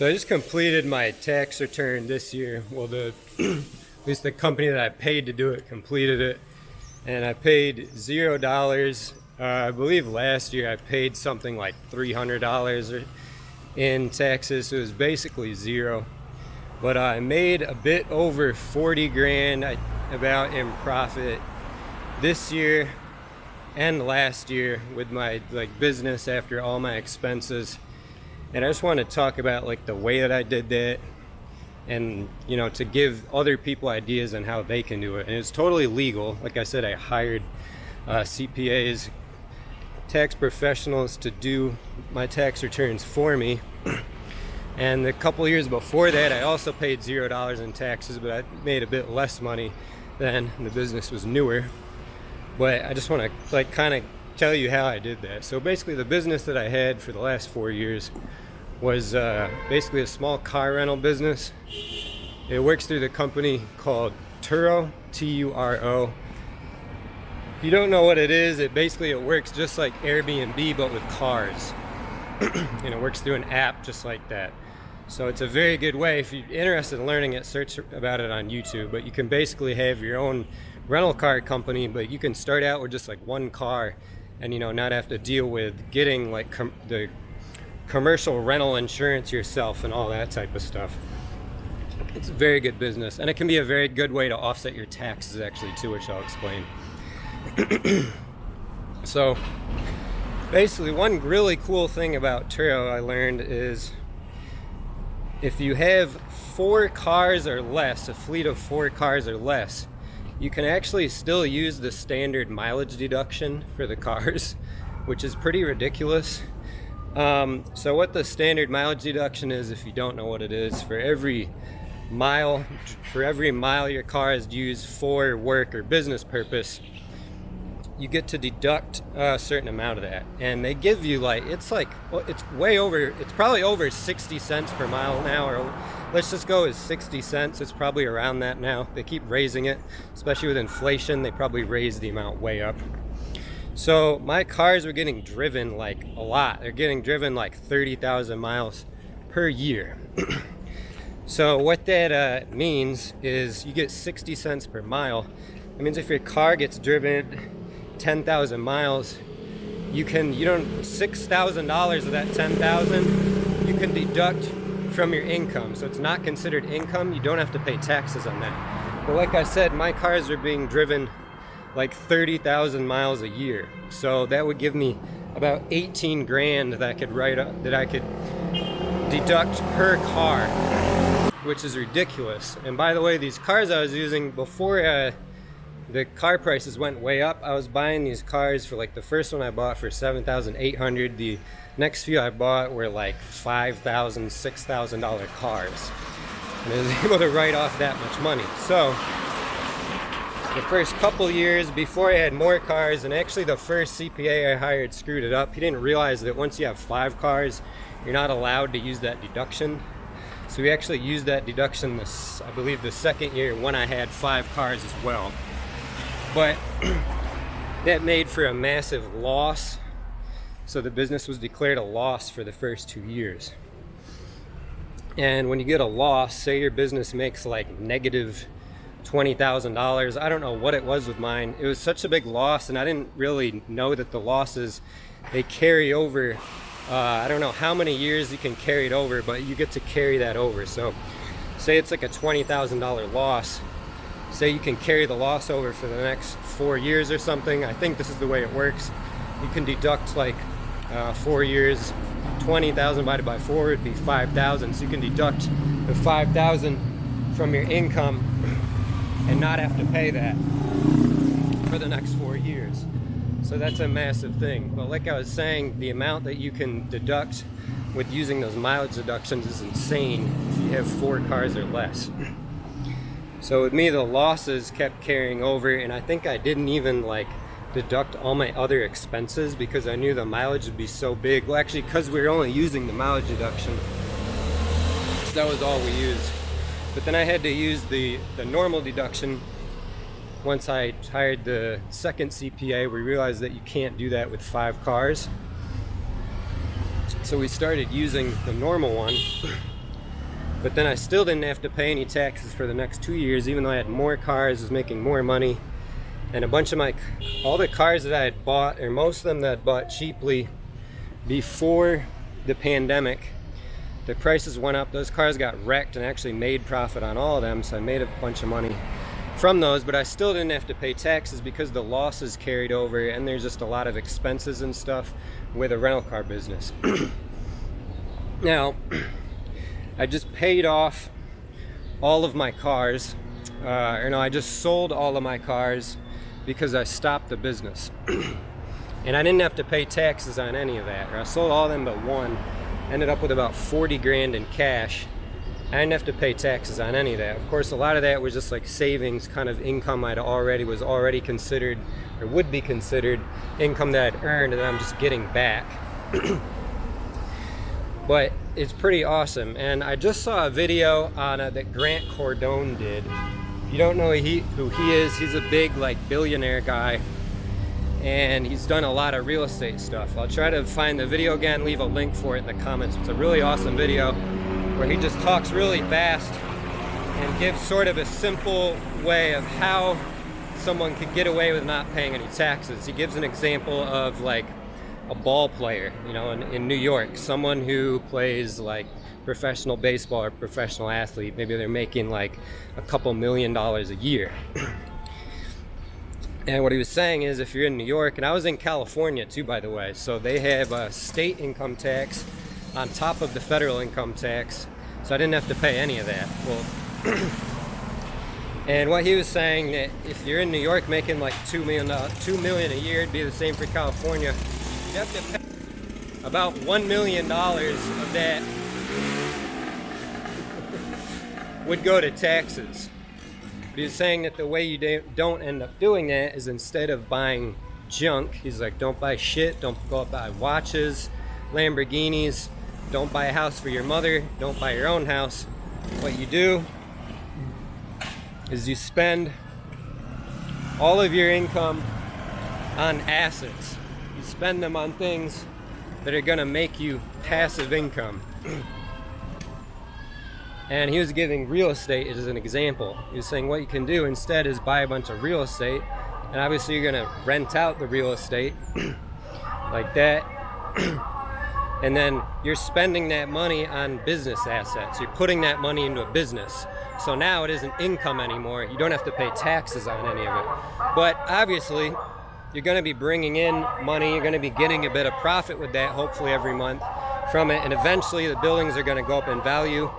So I just completed my tax return this year. Well, at least the company that I paid to do it completed it, and I paid $0. I believe last year I paid something like $300 in taxes, so it was basically zero. But I made a bit over 40 grand about in profit this year and last year with my business after all my expenses. And I just want to talk about the way that I did that, and to give other people ideas on how they can do it. And it's totally legal. Like I said, I hired CPAs, tax professionals, to do my tax returns for me. And a couple years before that, I also paid $0 in taxes, but I made a bit less money then. The business was newer. But I just want to kind of tell you how I did that. So basically, the business that I had for the last 4 years was basically a small car rental business. It works through the company called Turo, T-U-R-O. If you don't know what it is, it works just like Airbnb but with cars. And it works through an app just like that. So it's a very good way. If you're interested in learning it, search about it on YouTube. But you can basically have your own rental car company, but you can start out with just one car and not have to deal with getting the commercial rental insurance yourself and all that type of stuff. It's a very good business, and it can be a very good way to offset your taxes actually too, which I'll explain. So basically, one really cool thing about Turo I learned is if you have 4 cars or less, a fleet of 4 cars or less, you can actually still use the standard mileage deduction for the cars, which is pretty ridiculous. So what the standard mileage deduction is, if you don't know what it is, for every mile your car is used for work or business purpose, you get to deduct a certain amount of that. And they give you it's probably over 60 cents per mile now, or let's just go with 60 cents. It's probably around that now. They keep raising it, especially with inflation. They probably raise the amount way up. So my cars were getting driven a lot. They're getting driven 30,000 miles per year. So what that means is you get 60 cents per mile. It means if your car gets driven 10,000 miles, $6,000 of that 10,000 you can deduct from your income. So it's not considered income. You don't have to pay taxes on that. But like I said, my cars are being driven 30,000 miles a year. So that would give me about 18 grand that I could deduct per car, which is ridiculous. And by the way, these cars I was using before the car prices went way up, I was buying these cars for the first one I bought for $7,800. The next few I bought were $5,000, $6,000 cars. And I was able to write off that much money. So the first couple years before I had more cars, and actually the first CPA I hired screwed it up. He didn't realize that once you have 5 cars, you're not allowed to use that deduction. So we actually used that deduction I believe the second year when I had 5 cars as well. But that made for a massive loss. So the business was declared a loss for the first 2 years. And when you get a loss, say your business makes negative $20,000. I don't know what it was with mine. It was such a big loss, and I didn't really know that the losses, they carry over. I don't know how many years you can carry it over, but you get to carry that over. So say it's a $20,000 loss. Say you can carry the loss over for the next 4 years or something. I think this is the way it works. You can deduct 4 years, 20,000 divided by 4 would be 5,000. So you can deduct the 5,000 from your income and not have to pay that for the next 4 years. So that's a massive thing. But like I was saying, the amount that you can deduct with using those mileage deductions is insane if you have 4 cars or less. So with me, the losses kept carrying over, and I think I didn't even deduct all my other expenses because I knew the mileage would be so big. Well, actually, because we were only using the mileage deduction, so that was all we used. But then I had to use the normal deduction. Once I hired the second CPA, we realized that you can't do that with 5 cars. So we started using the normal one, But then I still didn't have to pay any taxes for the next 2 years, even though I had more cars, was making more money. And a bunch of all the cars that I had bought, or most of them that I bought cheaply before the pandemic, the prices went up. Those cars got wrecked, and I actually made profit on all of them, so I made a bunch of money from those, but I still didn't have to pay taxes because the losses carried over, and there's just a lot of expenses and stuff with a rental car business. Now, I just paid off all of my cars, I just sold all of my cars because I stopped the business. And I didn't have to pay taxes on any of that. I sold all of them but one, ended up with about 40 grand in cash. I didn't have to pay taxes on any of that. Of course, a lot of that was just like savings, kind of income was already considered, or would be considered, income that I'd earned and I'm just getting back. But it's pretty awesome. And I just saw a video on that Grant Cardone did. If you don't know who he is, he's a big billionaire guy, and he's done a lot of real estate stuff. I'll try to find the video again, leave a link for it in the comments. It's a really awesome video where he just talks really fast and gives sort of a simple way of how someone could get away with not paying any taxes. He gives an example of a ball player, in New York, someone who plays professional baseball or professional athlete. Maybe they're making a couple $1 million a year. And what he was saying is, if you're in New York, and I was in California too, by the way, so they have a state income tax on top of the federal income tax, so I didn't have to pay any of that. Well, and what he was saying, that if you're in New York making $2 million a year, it'd be the same for California. You have to pay about $1 million of that would go to taxes. But he was saying that the way you don't end up doing that is, instead of buying junk, he's like, don't buy shit, don't go buy watches, Lamborghinis, don't buy a house for your mother, don't buy your own house. What you do is you spend all of your income on assets. You spend them on things that are gonna make you passive income. And he was giving real estate as an example. He was saying what you can do instead is buy a bunch of real estate, and obviously you're gonna rent out the real estate like that. And then you're spending that money on business assets. You're putting that money into a business. So now it isn't income anymore. You don't have to pay taxes on any of it. But obviously, you're gonna be bringing in money. You're gonna be getting a bit of profit with that, hopefully every month from it. And eventually the buildings are gonna go up in value.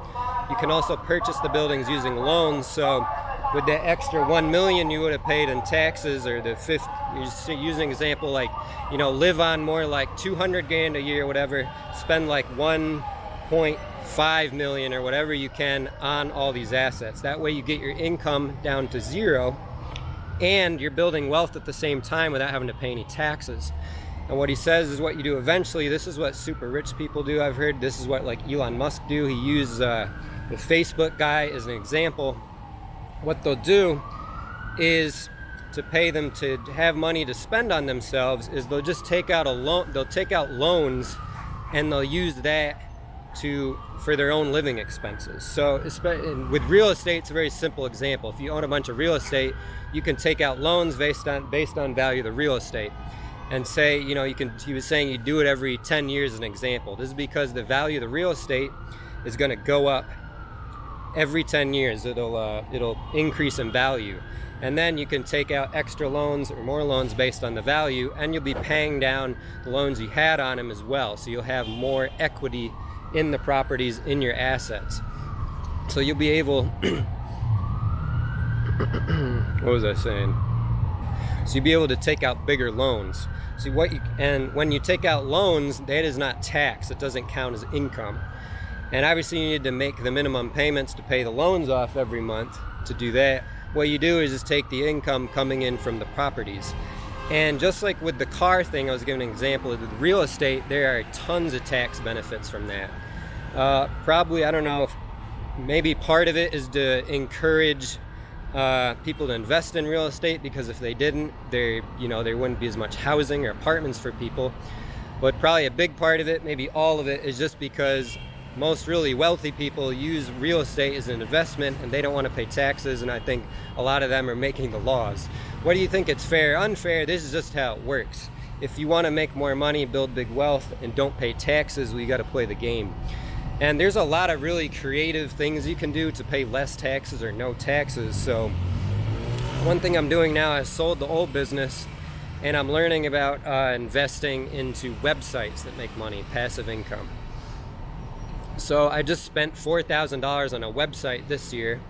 You can also purchase the buildings using loans. So with that extra $1 million you would have paid in taxes, or the fifth, you're using an example live on more like 200 grand a year, whatever, spend $1.5 million or whatever you can on all these assets. That way you get your income down to zero, and you're building wealth at the same time without having to pay any taxes. And what he says is what you do eventually, this is what super rich people do. I've heard this is what Elon Musk do. He uses the Facebook guy as an example. What they'll do is, to pay them to have money to spend on themselves, is they'll just take out a loan. They'll take out loans, and they'll use that for their own living expenses. So with real estate, it's a very simple example. If you own a bunch of real estate, you can take out loans based on value of the real estate. And say, he was saying you do it every 10 years as an example. This is because the value of the real estate is going to go up every 10 years. It'll increase in value. And then you can take out extra loans or more loans based on the value, and you'll be paying down the loans you had on them as well. So you'll have more equity in the properties, in your assets. So you'll be able, what was I saying? So you'll be able to take out bigger loans. See and when you take out loans, that is not taxed. It doesn't count as income. And obviously you need to make the minimum payments to pay the loans off every month. To do that, what you do is just take the income coming in from the properties. And just like with the car thing, I was giving an example of the real estate, there are tons of tax benefits from that. Probably, I don't know, maybe part of it is to encourage people to invest in real estate, because if they didn't, there wouldn't be as much housing or apartments for people. But probably a big part of it, maybe all of it, is just because most really wealthy people use real estate as an investment, and they don't want to pay taxes, and I think a lot of them are making the laws. What do you think? It's fair, unfair? This is just how it works. If you want to make more money, build big wealth, and don't pay taxes, well, you got to play the game. And there's a lot of really creative things you can do to pay less taxes or no taxes. So one thing I'm doing now, I sold the old business, and I'm learning about investing into websites that make money, passive income. So I just spent $4,000 on a website this year,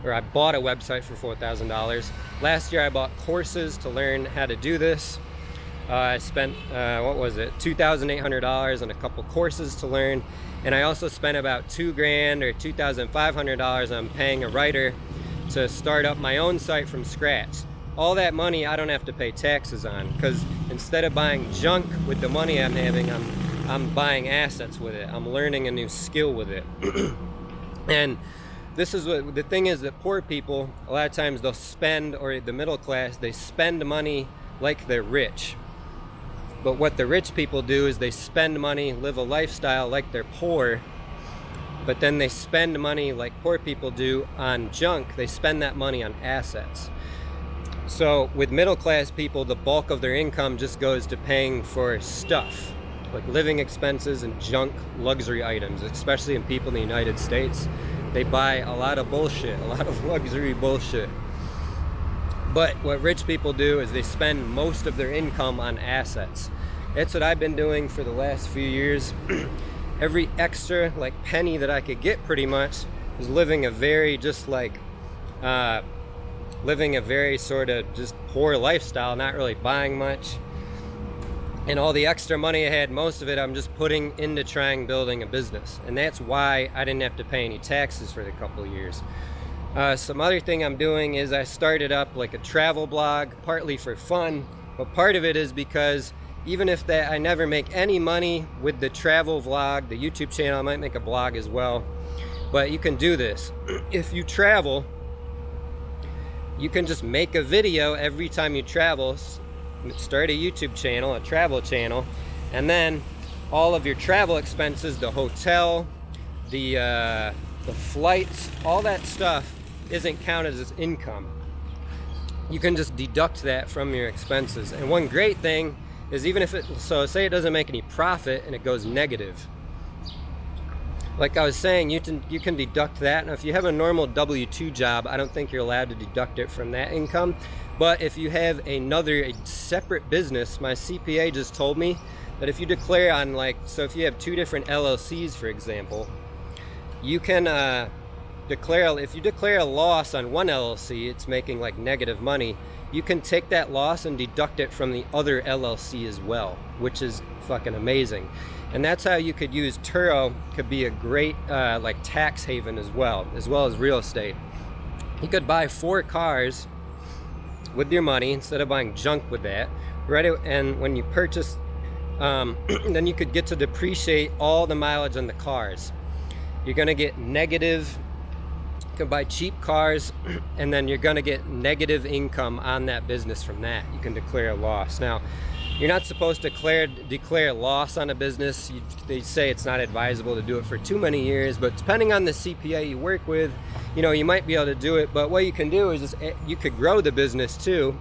or I bought a website for $4,000. Last year I bought courses to learn how to do this. I spent, $2,800 on a couple courses to learn. And I also spent about $2,000 or $2,500 on paying a writer to start up my own site from scratch. All that money I don't have to pay taxes on, because instead of buying junk with the money I'm having, I'm buying assets with it. I'm learning a new skill with it. And this is what the thing is, that poor people, a lot of times they'll spend, or the middle class, they spend money like they're rich. But what the rich people do is they spend money, live a lifestyle like they're poor, but then they spend money like poor people do on junk. They spend that money on assets. So with middle class people, the bulk of their income just goes to paying for stuff, like living expenses and junk luxury items, especially in people in the United States. They buy a lot of bullshit, a lot of luxury bullshit. But what rich people do is they spend most of their income on assets. That's what I've been doing for the last few years. Every extra penny that I could get, pretty much, is living a very sort of just poor lifestyle, not really buying much. And all the extra money I had, most of it I'm just putting into building a business. And that's why I didn't have to pay any taxes for the couple of years. Some other thing I'm doing is I started up a travel blog, partly for fun, but part of it is because even if that I never make any money with the travel vlog, the YouTube channel, I might make a blog as well. But you can do this. If you travel, you can just make a video every time you travel, start a YouTube channel, a travel channel, and then all of your travel expenses, the hotel, the flights, all that stuff isn't counted as income. You can just deduct that from your expenses. And one great thing is, even if say it doesn't make any profit and it goes negative, like I was saying, you can deduct that. Now if you have a normal W-2 job, I don't think you're allowed to deduct it from that income. But if you have a separate business, my CPA just told me that if you declare on so if you have two different LLCs, for example, you can if you declare a loss on one LLC, it's making negative money, you can take that loss and deduct it from the other LLC as well, which is fucking amazing. And that's how you could use Turo. Could be a great tax haven as well as real estate. You could buy 4 cars with your money instead of buying junk with that, right? And when you purchase, then you could get to depreciate all the mileage on the cars. You're gonna get negative. You can buy cheap cars, and then you're gonna get negative income on that business from that. You can declare a loss. Now, you're not supposed to declare loss on a business. They say it's not advisable to do it for too many years, but depending on the CPA you work with, you might be able to do it. But what you can do is you could grow the business too,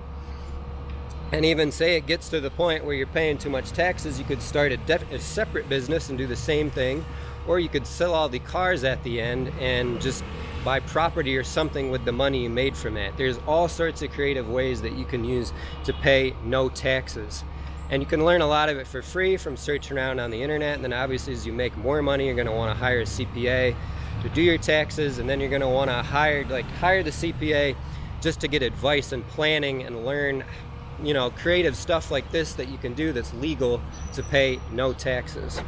and even say it gets to the point where you're paying too much taxes, you could start a separate business and do the same thing, or you could sell all the cars at the end and just buy property or something with the money you made from that. There's all sorts of creative ways that you can use to pay no taxes. And you can learn a lot of it for free from searching around on the internet. And then obviously as you make more money, you're gonna wanna hire a CPA to do your taxes. And then you're gonna wanna hire the CPA just to get advice and planning and learn, creative stuff like this that you can do that's legal to pay no taxes.